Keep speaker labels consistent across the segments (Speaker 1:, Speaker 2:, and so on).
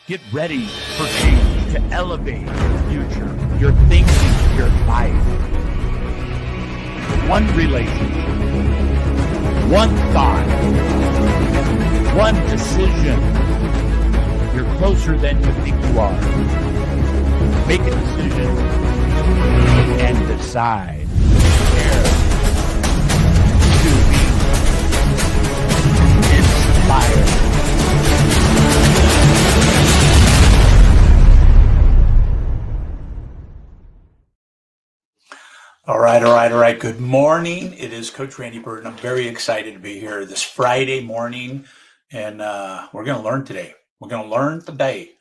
Speaker 1: Get ready for change to elevate your future, your thinking, your life. One relationship, one thought, one decision. You're closer than you think you are. Make a decision and decide where to be inspired. All right. Good morning. It is Coach Randy Bird, and I'm very excited to be here this Friday morning, and we're going to learn today. We're going to learn today.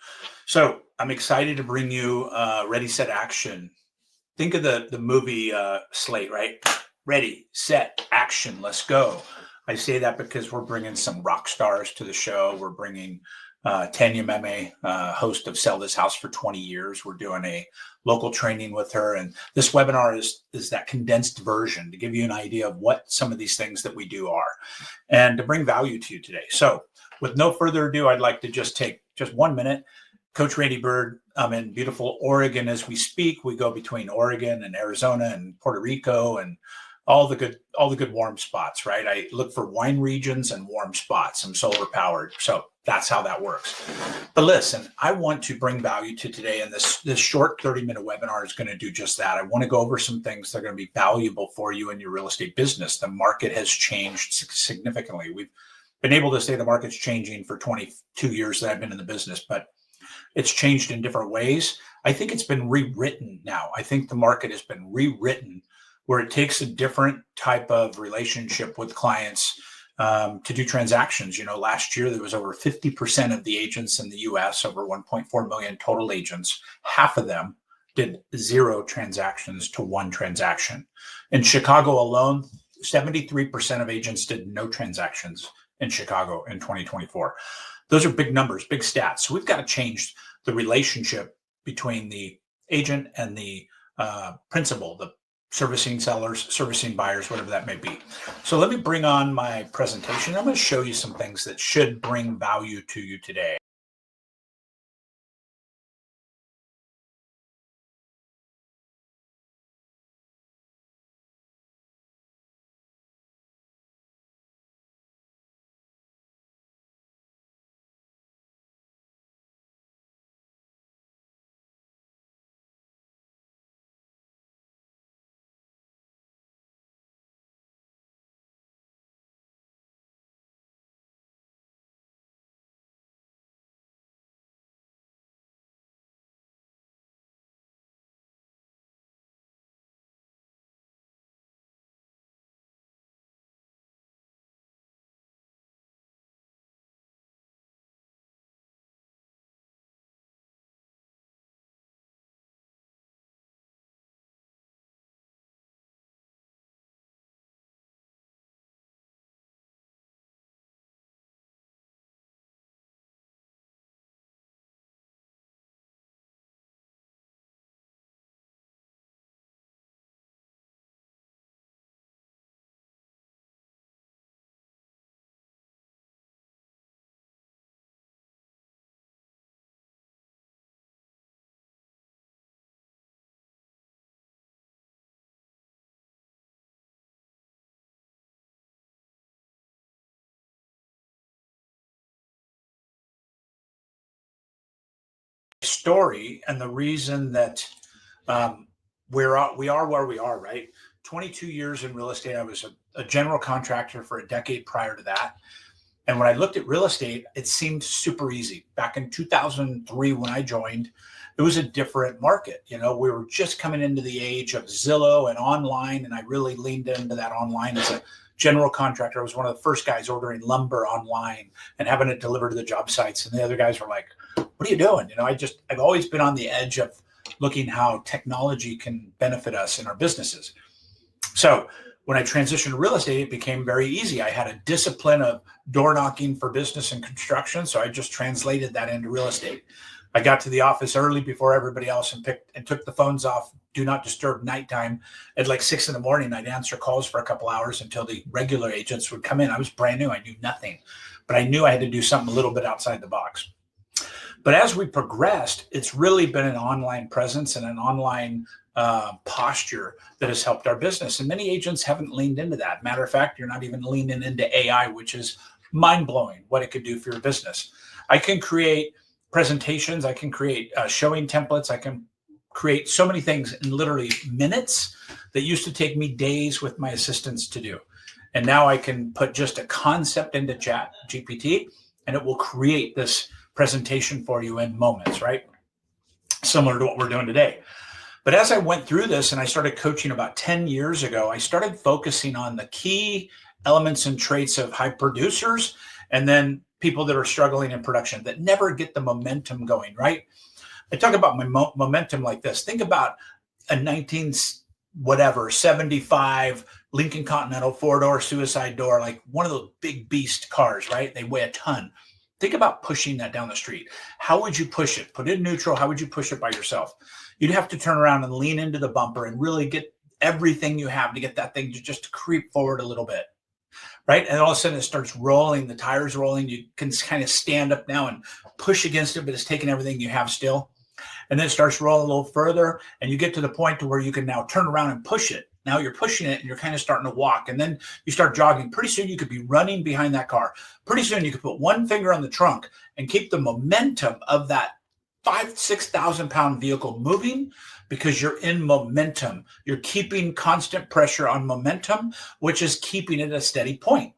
Speaker 1: So I'm excited to bring you Ready, Set, Action. Think of the movie Slate, right? Ready, set, action. Let's go. I say that because we're bringing some rock stars to the show. We're bringing Tanya Meme, host of Sell This House for 20 years. We're doing a local training with her. And this webinar is that condensed version to give you an idea of what some of these things that we do are and to bring value to you today. So with no further ado, I'd like to just take just 1 minute. Coach Randy Bird, I'm in beautiful Oregon as we speak. We go between Oregon and Arizona and Puerto Rico and all the good warm spots, right? I look for wine regions and warm spots. I'm solar powered. So that's how that works. But listen, I want to bring value to today, and this short 30-minute webinar is going to do just that. I want to go over some things that are going to be valuable for you in your real estate business. The market has changed significantly. We've been able to say the market's changing for 22 years that I've been in the business, but it's changed in different ways. I think it's been rewritten now. I think the market has been rewritten where it takes a different type of relationship with clients to do transactions. You know, last year there was over 50% of the agents in the US, over 1.4 million total agents. Half of them did 0 transactions to 1 transaction. In Chicago alone, 73% of agents did no transactions in Chicago in 2024. Those are big numbers, big stats. So we've got to change the relationship between the agent and the principal, the servicing sellers, servicing buyers, whatever that may be. So let me bring on my presentation. I'm going to show you some things that should bring value to you today. Story and the reason that we are where we are, right? 22 years in real estate. I was a general contractor for a decade prior to that. And when I looked at real estate, it seemed super easy. Back in 2003, when I joined, it was a different market. You know, we were just coming into the age of Zillow and online, and I really leaned into that online as a general contractor. I was one of the first guys ordering lumber online and having it delivered to the job sites. And the other guys were like, what are you doing? You know, I've always been on the edge of looking how technology can benefit us in our businesses. So when I transitioned to real estate, it became very easy. I had a discipline of door knocking for business and construction. So I just translated that into real estate. I got to the office early before everybody else and took the phones off, do not disturb nighttime. At like 6 a.m, I'd answer calls for a couple hours until the regular agents would come in. I was brand new. I knew nothing, but I knew I had to do something a little bit outside the box. But as we progressed, it's really been an online presence and an online posture that has helped our business. And many agents haven't leaned into that. Matter of fact, you're not even leaning into AI, which is mind-blowing what it could do for your business. I can create presentations. I can create showing templates. I can create so many things in literally minutes that used to take me days with my assistants to do. And now I can put just a concept into Chat GPT and it will create this presentation for you in moments, right? Similar to what we're doing today. But as I went through this and I started coaching about 10 years ago, I started focusing on the key elements and traits of high producers and then people that are struggling in production that never get the momentum going, right? I talk about my momentum like this. Think about a 1975 Lincoln Continental four-door suicide door, like one of those big beast cars, right? They weigh a ton. Think about pushing that down the street. How would you push it? Put it in neutral. How would you push it by yourself? You'd have to turn around and lean into the bumper and really get everything you have to get that thing to just creep forward a little bit, right? And all of a sudden it starts rolling, the tires rolling. You can kind of stand up now and push against it, but it's taking everything you have still. And then it starts rolling a little further and you get to the point to where you can now turn around and push it. Now you're pushing it and you're kind of starting to walk and then you start jogging. Pretty soon you could be running behind that car. Pretty soon you could put one finger on the trunk and keep the momentum of that 6,000 pound vehicle moving because you're in momentum. You're keeping constant pressure on momentum, which is keeping it at a steady point.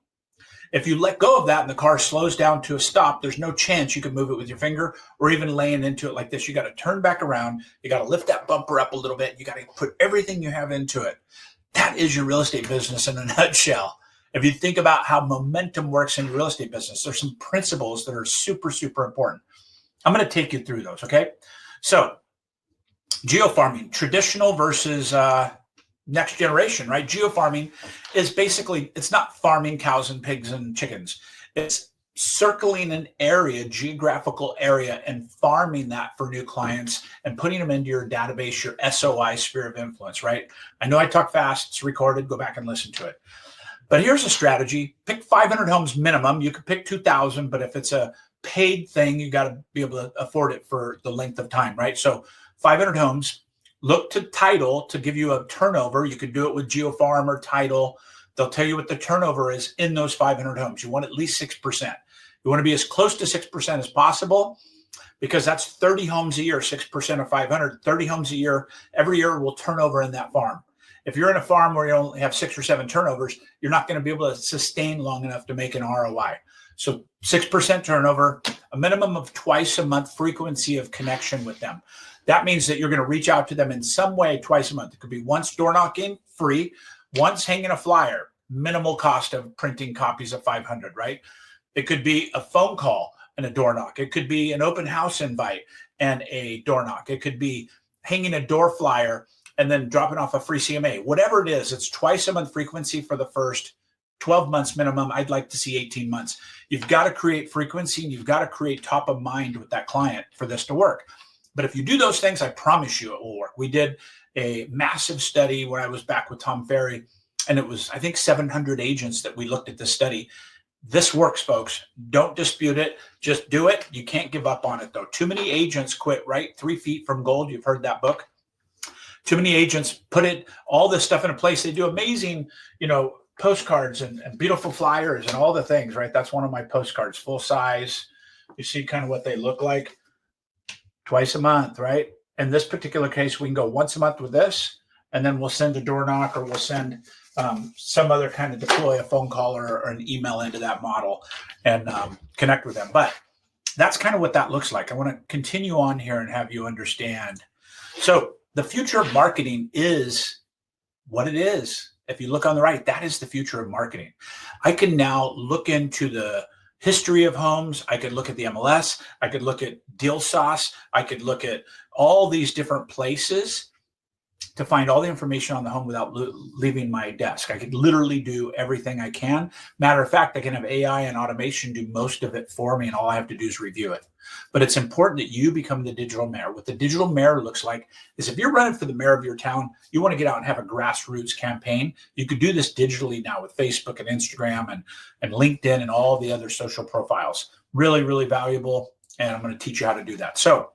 Speaker 1: If you let go of that and the car slows down to a stop, there's no chance you can move it with your finger or even laying into it like this. You got to turn back around. You got to lift that bumper up a little bit. You got to put everything you have into it. That is your real estate business in a nutshell. If you think about how momentum works in your real estate business, there's some principles that are super, super important. I'm going to take you through those, okay? So geofarming, traditional versus next generation, right? Geofarming is basically, it's not farming cows and pigs and chickens. It's circling an area, geographical area, and farming that for new clients and putting them into your database, your SOI, sphere of influence, right? I know I talk fast, it's recorded, go back and listen to it. But here's a strategy. Pick 500 homes minimum. You could pick 2,000, but if it's a paid thing, you got to be able to afford it for the length of time, right? So 500 homes. Look to title to give you a turnover. You could do it with GeoFarm or Title. They'll tell you what the turnover is in those 500 homes. You want at least 6%. You want to be as close to 6% as possible because that's 30 homes a year, 6% of 500, 30 homes a year. Every year will turn over in that farm. If you're in a farm where you only have 6 or 7 turnovers, you're not going to be able to sustain long enough to make an ROI. So 6% turnover, a minimum of twice a month frequency of connection with them. That means that you're going to reach out to them in some way twice a month. It could be once door knocking, free, once hanging a flyer, minimal cost of printing copies of 500, right? It could be a phone call and a door knock. It could be an open house invite and a door knock. It could be hanging a door flyer and then dropping off a free CMA. Whatever it is, it's twice a month frequency for the first 12 months minimum. I'd like to see 18 months. You've got to create frequency and you've got to create top of mind with that client for this to work. But if you do those things, I promise you it will work. We did a massive study when I was back with Tom Ferry, and it was, I think, 700 agents that we looked at this study. This works, folks. Don't dispute it. Just do it. You can't give up on it, though. Too many agents quit, right? 3 Feet from Gold. You've heard that book. Too many agents put all this stuff in a place. They do amazing, postcards and beautiful flyers and all the things, right? That's one of my postcards, full size. You see kind of what they look like. Twice a month, right? In this particular case, we can go once a month with this, and then we'll send a door knock or we'll send some other kind of deploy a phone call or an email into that model and connect with them. But that's kind of what that looks like. I want to continue on here and have you understand. So the future of marketing is what it is. If you look on the right, that is the future of marketing. I can now look into the history of homes. I could look at the MLS. I could look at Deal Sauce. I could look at all these different places to find all the information on the home without leaving my desk. I could literally do everything I can. Matter of fact, I can have AI and automation do most of it for me, and all I have to do is review it. But it's important that you become the digital mayor. What the digital mayor looks like is if you're running for the mayor of your town, you want to get out and have a grassroots campaign. You could do this digitally now with Facebook and Instagram and LinkedIn and all the other social profiles. Really, really valuable. And I'm going to teach you how to do that. So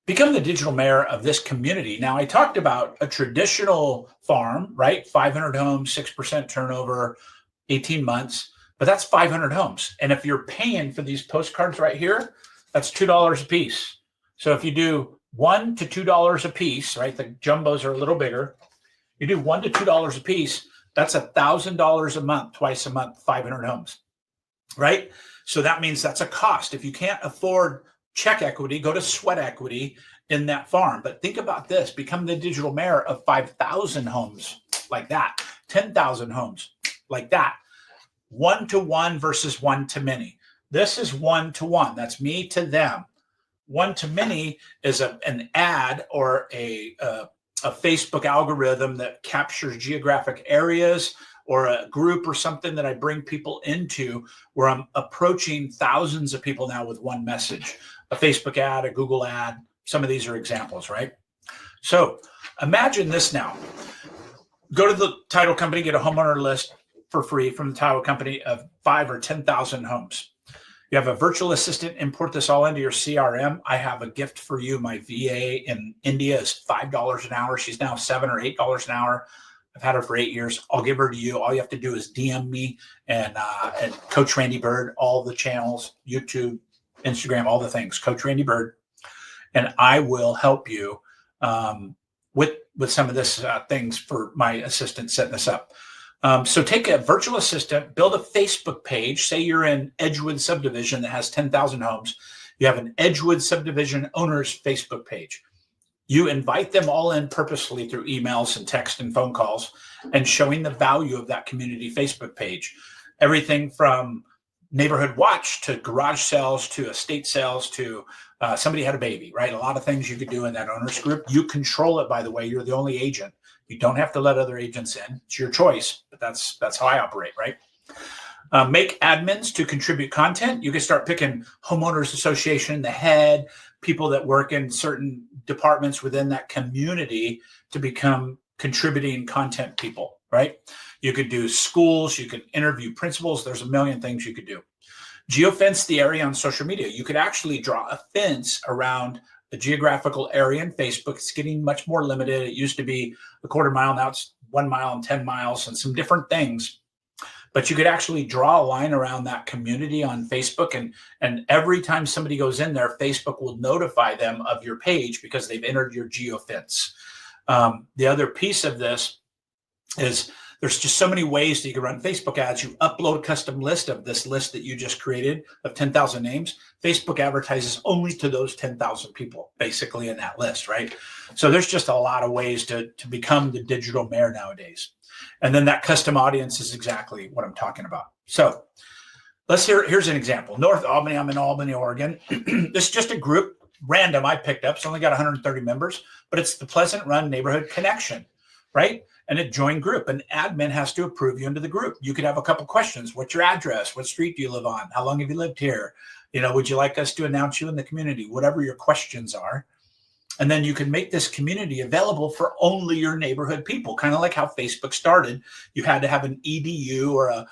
Speaker 1: become the digital mayor of this community. Now, I talked about a traditional farm, right? 500 homes, 6% turnover, 18 months, but that's 500 homes. And if you're paying for these postcards right here, that's $2 a piece. So if you do $1 to $2 a piece, right? The jumbos are a little bigger. You do $1 to $2 a piece, that's $1,000 a month, twice a month, 500 homes, right? So that means that's a cost. If you can't afford check equity, go to sweat equity in that farm. But think about this, become the digital mayor of 5,000 homes like that, 10,000 homes like that. 1-to-1 versus 1-to-many. This is 1-to-1. That's me to them. 1-to-many is an ad or a Facebook algorithm that captures geographic areas or a group or something that I bring people into where I'm approaching thousands of people now with one message. A Facebook ad, a Google ad. Some of these are examples, right? So imagine this now. Go to the title company, get a homeowner list for free from the title company of 5,000 or 10,000 homes. You have a virtual assistant, import this all into your CRM. I have a gift for you. My VA in India is $5 an hour. She's now $7 or $8 an hour. I've had her for 8 years. I'll give her to you. All you have to do is DM me and Coach Randy Bird, all the channels, YouTube, Instagram, all the things, Coach Randy Bird. And I will help you with some of this things for my assistant setting this up. So take a virtual assistant, build a Facebook page. Say you're in Edgewood subdivision that has 10,000 homes. You have an Edgewood subdivision owner's Facebook page. You invite them all in purposefully through emails and text and phone calls and showing the value of that community Facebook page. Everything from neighborhood watch to garage sales to estate sales to somebody had a baby, right? A lot of things you could do in that owners group. You control it, by the way. You're the only agent. You don't have to let other agents in. It's your choice, but that's how I operate, right? Make admins to contribute content. You can start picking homeowners association, the head, people that work in certain departments within that community to become contributing content people, right? You could do schools. You could interview principals. There's a million things you could do. Geofence the area on social media. You could actually draw a fence around the geographical area in Facebook. It's getting much more limited. It used to be a quarter mile. Now it's 1 mile and 10 miles and some different things. But you could actually draw a line around that community on Facebook. And every time somebody goes in there, Facebook will notify them of your page because they've entered your geofence. The other piece of this is there's just so many ways that you can run Facebook ads. You upload a custom list of this list that you just created of 10,000 names. Facebook advertises only to those 10,000 people basically in that list, right? So there's just a lot of ways to become the digital mayor nowadays. And then that custom audience is exactly what I'm talking about. So here's an example. North Albany, I'm in Albany, Oregon. This is just a group, random, I picked up. It's only got 130 members, but it's the Pleasant Run Neighborhood Connection, right? And a join group. An admin has to approve you into the group. You could have a couple questions. What's your address? What street do you live on? How long have you lived here? Would you like us to announce you in the community? Whatever your questions are. And then you can make this community available for only your neighborhood people, kind of like how Facebook started. You had to have an EDU or a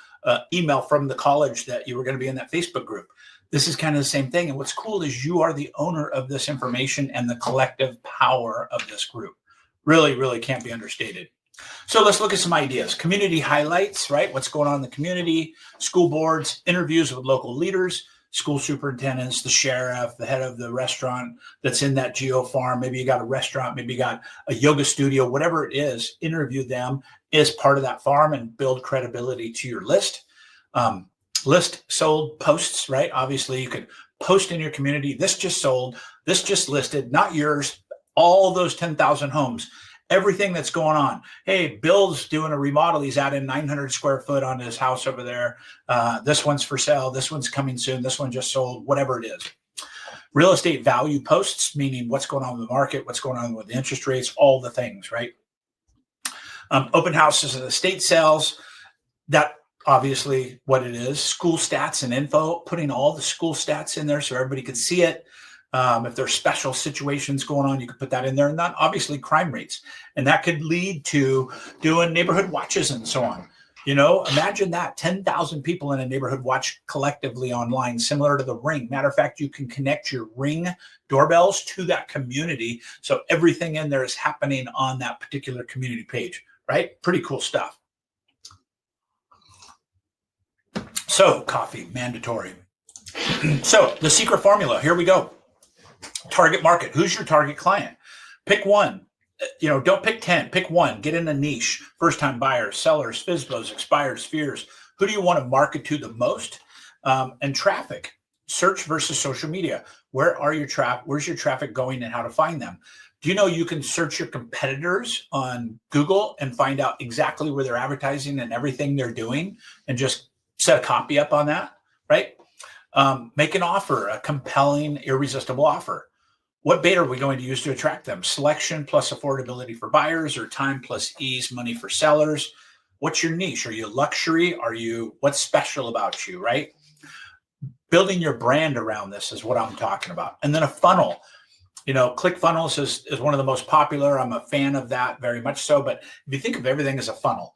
Speaker 1: email from the college that you were going to be in that Facebook group. This is kind of the same thing. And what's cool is you are the owner of this information and the collective power of this group. Really, really can't be understated. So let's look at some ideas. Community highlights, right? What's going on in the community, school boards, interviews with local leaders, school superintendents, the sheriff, the head of the restaurant that's in that geo farm. Maybe you got a restaurant, maybe you got a yoga studio, whatever it is, interview them as part of that farm and build credibility to your list. List sold posts, right? Obviously you could post in your community. This just sold, this just listed, not yours, all those 10,000 homes. Everything that's going on. Hey, Bill's doing a remodel. He's adding 900 square foot on his house over there. This one's for sale. This one's coming soon. This one just sold, whatever it is. Real estate value posts, meaning what's going on in the market, what's going on with the interest rates, all the things, right? Open houses and estate sales. That obviously what it is. School stats and info, putting all the school stats in there so everybody can see it. If there's special situations going on, you could put that in there. And then obviously crime rates. And that could lead to doing neighborhood watches and so on. Imagine that 10,000 people in a neighborhood watch collectively online, similar to the Ring. Matter of fact, you can connect your Ring doorbells to that community. So everything in there is happening on that particular community page, right? Pretty cool stuff. So coffee, mandatory. So the secret formula, here we go. Target market. Who's your target client? Pick one. Don't pick 10. Pick one. Get in a niche. First-time buyers, sellers, FSBOs, expired spheres. Who do you want to market to the most? And traffic. Search versus social media. Where's your traffic going and how to find them? Do you know you can search your competitors on Google and find out exactly where they're advertising and everything they're doing and just set a copy up on that, right? Make an offer, a compelling, irresistible offer. What bait are we going to use to attract them? Selection plus affordability for buyers, or time plus ease, money for sellers? What's your niche? Are you luxury? What's special about you, right? Building your brand around this is what I'm talking about. And then a funnel. ClickFunnels is one of the most popular. I'm a fan of that, very much so. But if you think of everything as a funnel,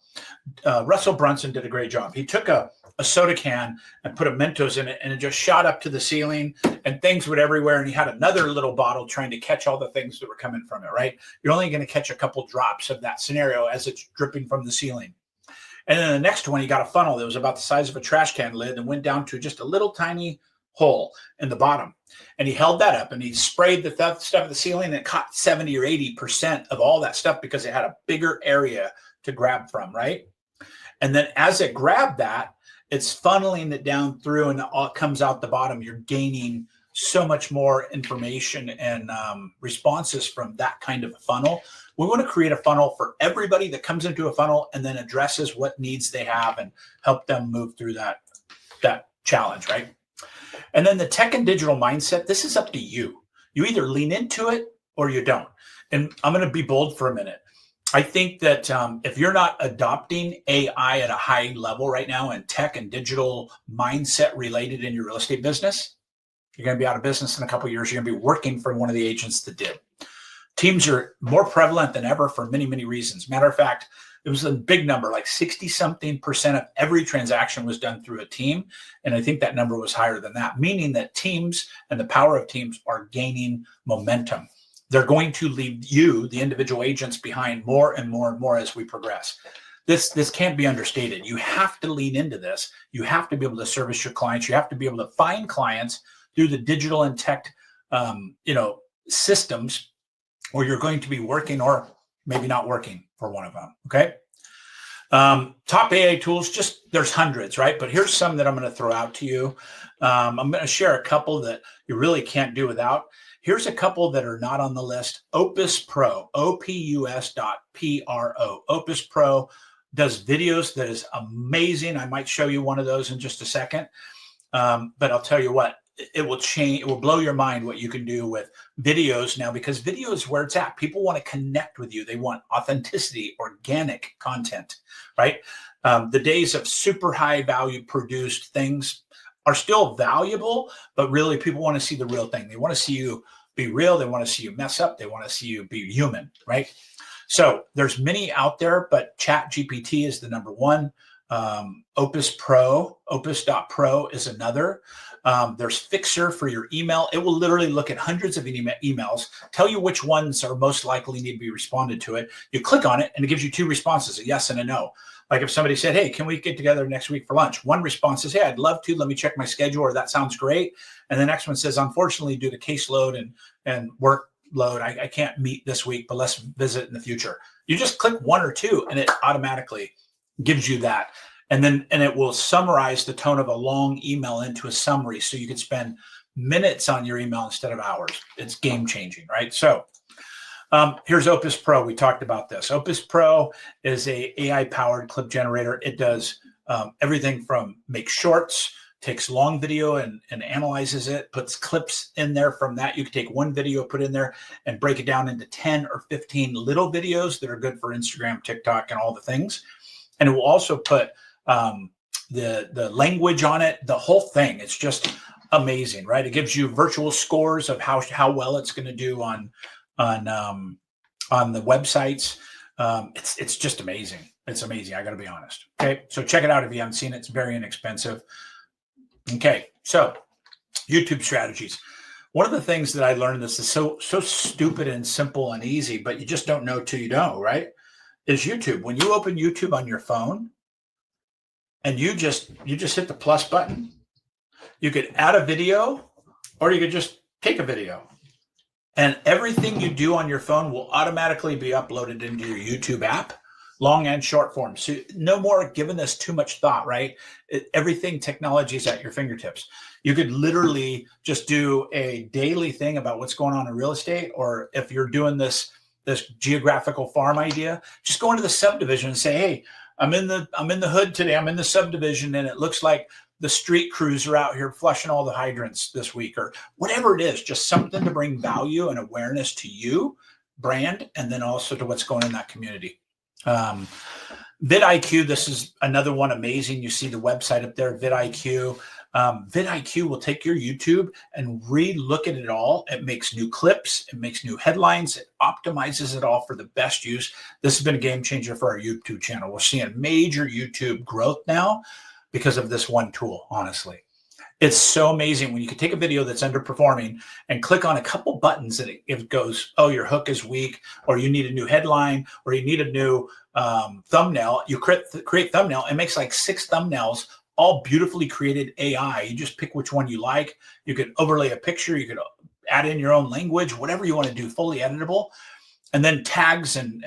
Speaker 1: Russell Brunson did a great job. He took a soda can and put a Mentos in it, and it just shot up to the ceiling and things went everywhere. And he had another little bottle trying to catch all the things that were coming from it, right? You're only going to catch a couple drops of that scenario as it's dripping from the ceiling. And then the next one, he got a funnel that was about the size of a trash can lid and went down to just a little tiny hole in the bottom. And he held that up and he sprayed the stuff at the ceiling, and it caught 70 or 80% of all that stuff because it had a bigger area to grab from, right? And then as it grabbed that, it's funneling it down through and it all comes out the bottom. You're gaining so much more information and responses from that kind of a funnel. We want to create a funnel for everybody that comes into a funnel and then addresses what needs they have and help them move through that challenge, right? And then the tech and digital mindset, this is up to you. You either lean into it or you don't. And I'm going to be bold for a minute. I think that if you're not adopting AI at a high level right now and tech and digital mindset related in your real estate business, you're going to be out of business in a couple of years. You're going to be working for one of the agents that did. Teams are more prevalent than ever for many, many reasons. Matter of fact, it was a big number, like 60-something% of every transaction was done through a team. And I think that number was higher than that, meaning that teams and the power of teams are gaining momentum. They're going to leave you, the individual agents, behind more and more and more as we progress. This can't be understated. You have to lean into this. You have to be able to service your clients. You have to be able to find clients through the digital and tech, systems where you're going to be working or maybe not working for one of them. Okay. Top AI tools, there's hundreds, right? But here's some that I'm going to throw out to you. I'm going to share a couple that you really can't do without. Here's a couple that are not on the list. Opus Pro, OPUS.PRO. Opus Pro does videos that is amazing. I might show you one of those in just a second. But I'll tell you what, it will change. It will blow your mind what you can do with videos now, because video is where it's at. People want to connect with you. They want authenticity, organic content, right? The days of super high value produced things are still valuable, but really people want to see the real thing. They want to see you be real. They want to see you mess up. They want to see you be human, right? So there's many out there, but ChatGPT is the number one. Opus Pro, Opus.pro is another. There's Fixer for your email. It will literally look at hundreds of emails, tell you which ones are most likely need to be responded to it. You click on it and it gives you two responses, a yes and a no. Like if somebody said, hey, can we get together next week for lunch? One response is, hey, I'd love to. Let me check my schedule, or that sounds great. And the next one says, unfortunately, due to caseload and workload, I can't meet this week, but let's visit in the future. You just click one or two and it automatically gives you that. And it will summarize the tone of a long email into a summary, so you can spend minutes on your email instead of hours. It's game changing, right? So here's Opus Pro. We talked about this. Opus Pro is a AI-powered clip generator. It does everything from make shorts, takes long video and analyzes it, puts clips in there from that. You can take one video, put in there, and break it down into 10 or 15 little videos that are good for Instagram, TikTok, and all the things. And it will also put the language on it, the whole thing. It's just amazing, right? It gives you virtual scores of how well it's going to do on the websites. It's just amazing. It's amazing. I got to be honest. Okay. So check it out if you haven't seen it. It's very inexpensive. Okay. So YouTube strategies. One of the things that I learned, this is so stupid and simple and easy, but you just don't know till you know, right? Is YouTube. When you open YouTube on your phone and you just hit the plus button, you could add a video or you could just take a video. And everything you do on your phone will automatically be uploaded into your YouTube app, long and short form. So no more giving this too much thought, right? Everything technology is at your fingertips. You could literally just do a daily thing about what's going on in real estate, or if you're doing this geographical farm idea, just go into the subdivision and say, hey, I'm in the hood today. I'm in the subdivision, and it looks like the street crews are out here flushing all the hydrants this week, or whatever it is, just something to bring value and awareness to you, brand, and then also to what's going on in that community. vidIQ, this is another one amazing. You see the website up there, vidIQ. vidIQ will take your YouTube and re-look at it all. It makes new clips. It makes new headlines. It optimizes it all for the best use. This has been a game changer for our YouTube channel. We're seeing major YouTube growth now because of this one tool, honestly. It's so amazing when you can take a video that's underperforming and click on a couple buttons and it goes, oh, your hook is weak, or you need a new headline, or you need a new thumbnail. You create thumbnail. It makes like 6 thumbnails, all beautifully created AI. You just pick which one you like. You could overlay a picture. You could add in your own language, whatever you want to do, fully editable. And then tags and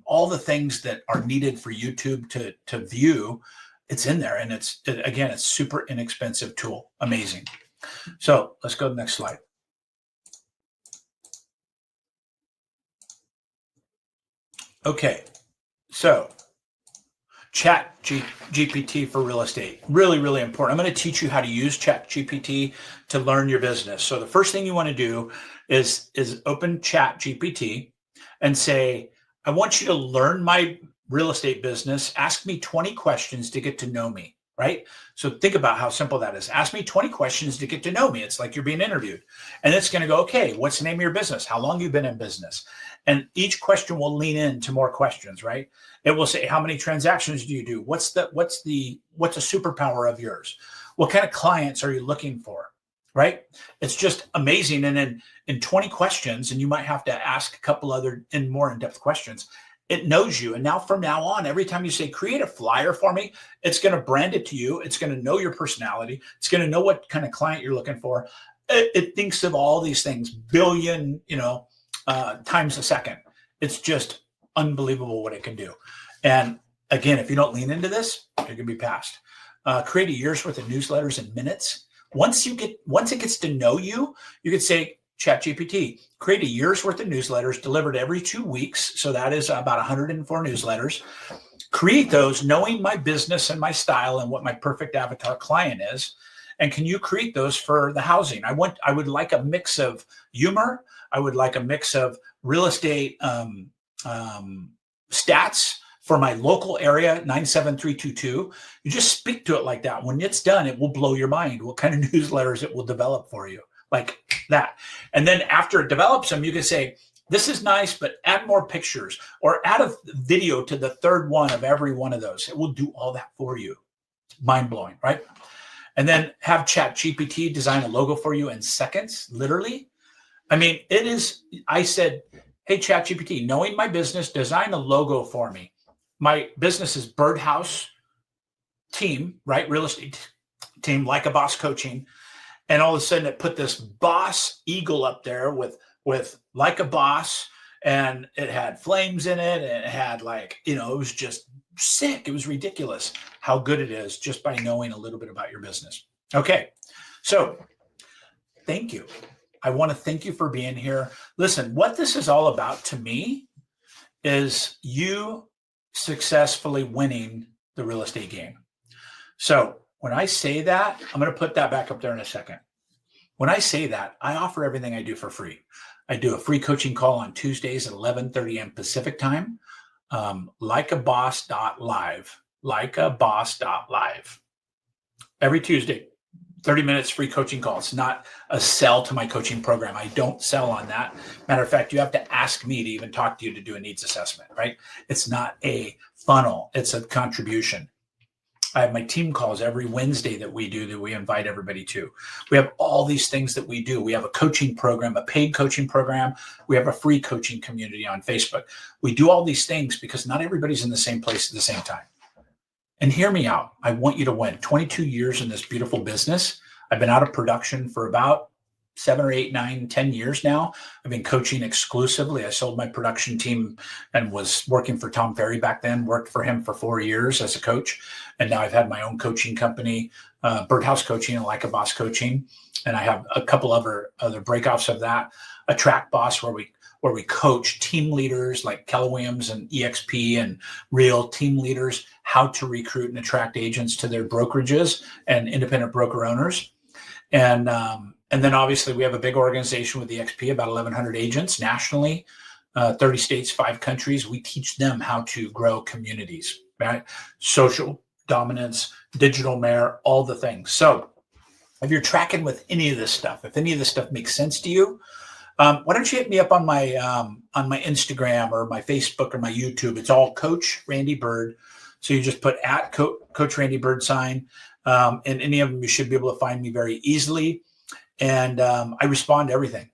Speaker 1: all the things that are needed for YouTube to view. It's in there, and it's super inexpensive tool. Amazing. So let's go to the next slide. Okay, so ChatGPT for real estate. Really, really important. I'm going to teach you how to use ChatGPT to learn your business. So the first thing you want to do is open ChatGPT and say, I want you to learn my real estate business. Ask me 20 questions to get to know me, right? So think about how simple that is. Ask me 20 questions to get to know me. It's like you're being interviewed. And it's going to go, okay, what's the name of your business? How long you've been in business? And each question will lean into more questions, right? It will say, how many transactions do you do? What's a superpower of yours? What kind of clients are you looking for? Right? It's just amazing. And then in 20 questions, and you might have to ask a couple other and more in-depth questions, it knows you. And now from now on, every time you say, create a flyer for me, it's going to brand it to you. It's going to know your personality. It's going to know what kind of client you're looking for. It thinks of all these things, billion, times a second. It's just unbelievable what it can do. And again, if you don't lean into this, you're going to be passed. Create a year's worth of newsletters in minutes. Once it gets to know you, you could say, ChatGPT, create a year's worth of newsletters delivered every 2 weeks. So that is about 104 newsletters. Create those knowing my business and my style and what my perfect avatar client is. And can you create those for the housing? I would like a mix of humor. I would like a mix of real estate stats for my local area, 97322. You just speak to it like that. When it's done, it will blow your mind what kind of newsletters it will develop for you. Like that. And then after it develops them, you can say, this is nice, but add more pictures or add a video to the third one of every one of those. It will do all that for you. It's mind blowing, right? And then have ChatGPT design a logo for you in seconds, literally. I mean, I said, hey, ChatGPT, knowing my business, design a logo for me. My business is Birdhouse Team, right? Real estate team, Like a Boss Coaching. And all of a sudden it put this boss eagle up there with like a boss, and it had flames in it, and it had it was just sick. It was ridiculous how good it is just by knowing a little bit about your business. Okay. So thank you. I want to thank you for being here. Listen, what this is all about to me is you successfully winning the real estate game. So when I say that, I'm going to put that back up there in a second. When I say that, I offer everything I do for free. I do a free coaching call on Tuesdays at 11:30 a.m. Pacific time, likeaboss.live, likeaboss.live. Every Tuesday, 30 minutes free coaching call. It's not a sell to my coaching program. I don't sell on that. Matter of fact, you have to ask me to even talk to you to do a needs assessment, right? It's not a funnel. It's a contribution. I have my team calls every Wednesday that we invite everybody to. We have all these things that we do. We have a coaching program, a paid coaching program. We have a free coaching community on Facebook. We do all these things because not everybody's in the same place at the same time. And hear me out. I want you to win. 22 years in this beautiful business. I've been out of production for about 7 or 8, 9, 10 years now. I've been coaching exclusively. I sold my production team and was working for Tom Ferry back then, worked for him for 4 years as a coach. And now I've had my own coaching company, Birdhouse Coaching and Like a Boss Coaching. And I have a couple other breakoffs of that. Attract Boss, where we coach team leaders like Keller Williams and EXP and real team leaders, how to recruit and attract agents to their brokerages and independent broker owners. And then obviously we have a big organization with EXP, about 1,100 agents nationally, 30 states, 5 countries. We teach them how to grow communities, right? Social dominance, digital mayor, all the things. So if you're tracking with any of this stuff, if any of this stuff makes sense to you, why don't you hit me up on my Instagram or my Facebook or my YouTube? It's all Coach Randy Bird. So you just put at Coach Randy Bird sign, and any of them you should be able to find me very easily. And I respond to everything.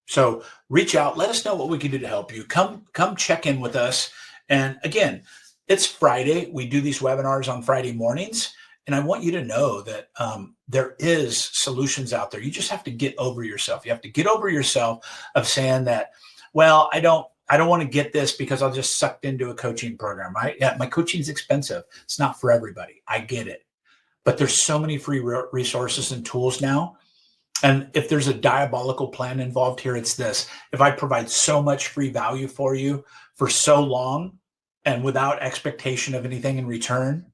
Speaker 1: So reach out, let us know what we can do to help you. Come check in with us. And again, it's Friday. We do these webinars on Friday mornings. And I want you to know that there is solutions out there. You just have to get over yourself. You have to get over yourself of saying that, well, I don't want to get this because I'll just sucked into a coaching program, right? Yeah, my coaching's expensive. It's not for everybody. I get it. But there's so many free resources and tools now. And if there's a diabolical plan involved here, it's this. If I provide so much free value for you for so long and without expectation of anything in return,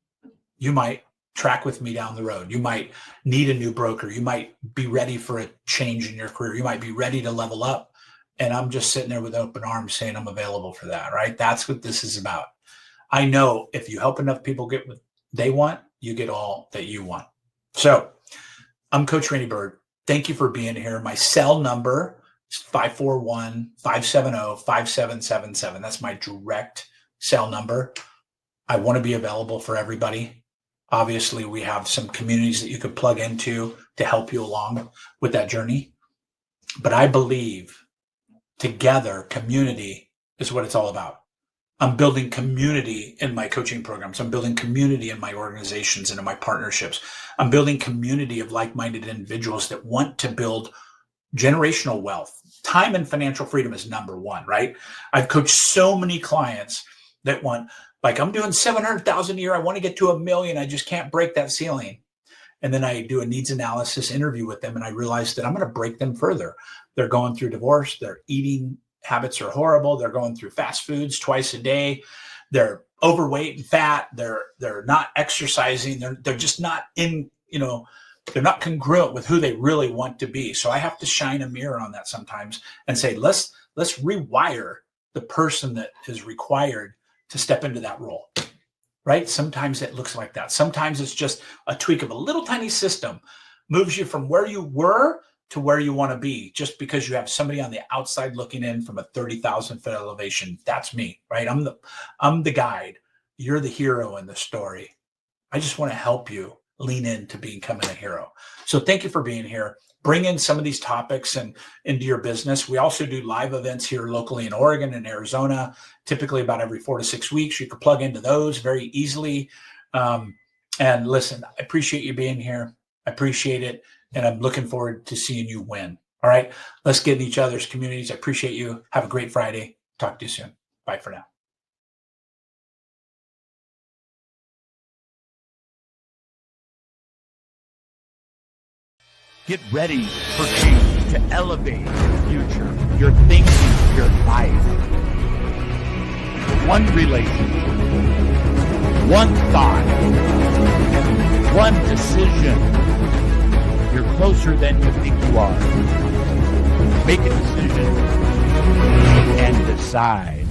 Speaker 1: you might track with me down the road. You might need a new broker. You might be ready for a change in your career. You might be ready to level up. And I'm just sitting there with open arms saying I'm available for that, right? That's what this is about. I know if you help enough people get what they want, you get all that you want. So I'm Coach Randy Bird. Thank you for being here. My cell number is 541-570-5777. That's my direct cell number. I want to be available for everybody. Obviously, we have some communities that you could plug into to help you along with that journey. But I believe together, community is what it's all about. I'm building community in my coaching programs. I'm building community in my organizations and in my partnerships. I'm building community of like-minded individuals that want to build generational wealth. Time and financial freedom is number one, right? I've coached so many clients that want, like, I'm doing 700,000 a year. I want to get to $1 million. I just can't break that ceiling. And then I do a needs analysis interview with them, and I realize that I'm going to break them further. They're going through divorce. Their eating habits are horrible. They're going through fast foods twice a day. They're overweight and fat. They're not exercising. They're just not in, they're not congruent with who they really want to be. So I have to shine a mirror on that sometimes and say, let's rewire the person that is required to step into that role, right? Sometimes it looks like that. Sometimes it's just a tweak of a little tiny system, moves you from where you were to where you want to be, just because you have somebody on the outside looking in from a 30,000 foot elevation. That's me, right? I'm the guide. You're the hero in the story. I just want to help you lean into becoming a hero. So thank you for being here. Bring in some of these topics and into your business. We also do live events here locally in Oregon and Arizona, typically about every 4 to 6 weeks. You can plug into those very easily. And listen, I appreciate you being here. I appreciate it. And I'm looking forward to seeing you win. All right. Let's get in each other's communities. I appreciate you. Have a great Friday. Talk to you soon. Bye for now.
Speaker 2: Get ready for change to elevate your future, your thinking, your life. One relationship, one thought, one decision. You're closer than you think you are. Make a decision and decide.